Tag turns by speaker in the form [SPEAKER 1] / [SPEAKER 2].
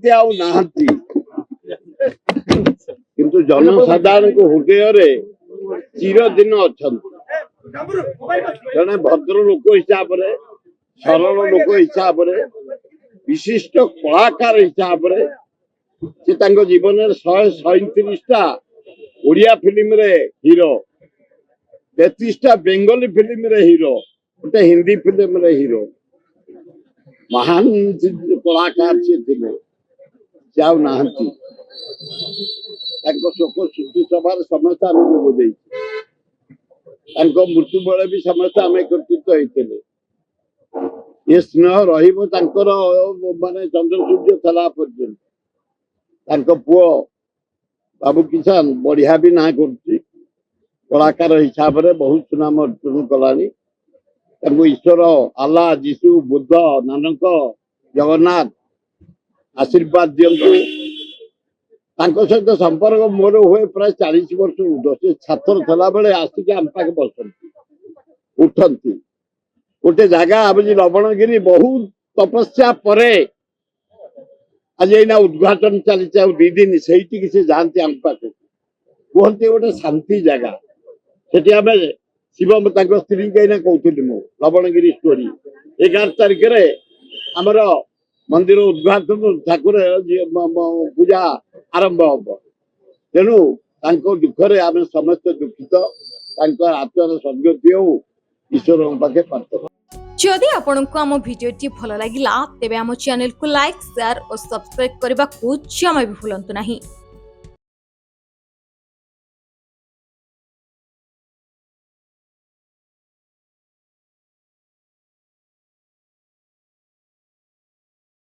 [SPEAKER 1] ସେମିତି ଆଉ ନାହାନ୍ତି, କିନ୍ତୁ ଜନସାଧାରଣଙ୍କ ହୃଦୟରେ ଚିରଦିନ ଅଛନ୍ତି। ଜଣେ ଭଦ୍ର ଲୋକ ହିସାବରେ, ସରଳ ଲୋକ ହିସାବରେ, ବିଶିଷ୍ଟ କଳାକାର ହିସାବରେ ସେ ତାଙ୍କ ଜୀବନରେ 137ଟା ଓଡ଼ିଆ ଫିଲ୍ମରେ ହିରୋ, 33ଟା ବେଙ୍ଗଲୀ ଫିଲ୍ମରେ ହିରୋ, ଗୋଟେ ହିନ୍ଦୀ ଫିଲ୍ମରେ ହିରୋ, ମହାନ କଳାକାର ସେ ଥିଲେ। ସେ ଆଉ ନାହାନ୍ତି। ତାଙ୍କ ଶୋକ ଶୁଦ୍ଧି ସଭାରେ ସମସ୍ତେ ଆମେ ଯୋଗ ଦେଇଛୁ। ତାଙ୍କ ମୃତ୍ୟୁ ବେଳେ ବି ସମସ୍ତେ ଆମେ ଏକତ୍ରିତ ହେଇଥିଲେ। ଏ ସ୍ନେହ ରହିବ ତାଙ୍କର ମାନେ ଚନ୍ଦ୍ରସୂର୍ଯ୍ୟ ଥିଲା ପର୍ଯ୍ୟନ୍ତ। ତାଙ୍କ ପୁଅ ବାବୁ କିଷାନ ବଢିଆ ବି ନାଁ କରୁଛି, କଳାକାର ହିସାବରେ ବହୁତ ସୁନାମ ଅର୍ଜନ କଲାଣି। ତାଙ୍କୁ ଈଶ୍ୱର, ଆଲ୍ଲାହ, ଯୀଶୁ, ବୁଦ୍ଧ, ନାନକ, ଜଗନ୍ନାଥ ଆଶୀର୍ବାଦ ଦିଅନ୍ତୁ। ତାଙ୍କ ସହିତ ସମ୍ପର୍କ ମୋର ହୁଏ ପ୍ରାୟ 40 ବର୍ଷ ଉର୍ଦ୍ଧ। ସେ ଛାତ୍ର ଥିଲାବେଳେ ଆସିକି ଆମ ପାଖେ ବସନ୍ତି, ଉଠନ୍ତି। ଗୋଟେ ଜାଗା ଭାବୁଛି ଲବଣଗିରି, ବହୁତ ତପସ୍ୟା ପରେ ଆଜି ଏଇନା ଉଦ୍ଘାଟନ ଚାଲିଛି, ଆଉ 2 ଦିନ ସେଇଠିକି ସେ ଯାଆନ୍ତି ଆମ ପାଖକୁ। କୁହନ୍ତି ଗୋଟେ ଶାନ୍ତି ଜାଗା ସେଠି। ଆମେ ଶିବ ତାଙ୍କ ସ୍ତ୍ରୀକି ଏଇନା କହୁଥିଲି ମୁଁ ଲବଣଗିରି ଷ୍ଟୋରି। 11 ତାରିଖରେ ଆମର ମନ୍ଦିର ଉଦ୍ଘାଟନ, ଠାକୁର ପୂଜା ଆରମ୍ଭ ହବ। ତେଣୁ ତାଙ୍କ ଦୁଃଖରେ ଆମେ ସମସ୍ତେ ଦୁଃଖିତ। ତାଙ୍କ ଆତ୍ମାର ସଦ୍ଗତି ହଉ ଈଶ୍ୱରଙ୍କ ପାଖେ ପ୍ରାର୍ଥନା।
[SPEAKER 2] जदि आपंक आम भिडी भल लगा तेब आम चैनल को लाइक, शेयर और सब्सक्राइब करने को जमा भी भूलु नहीं।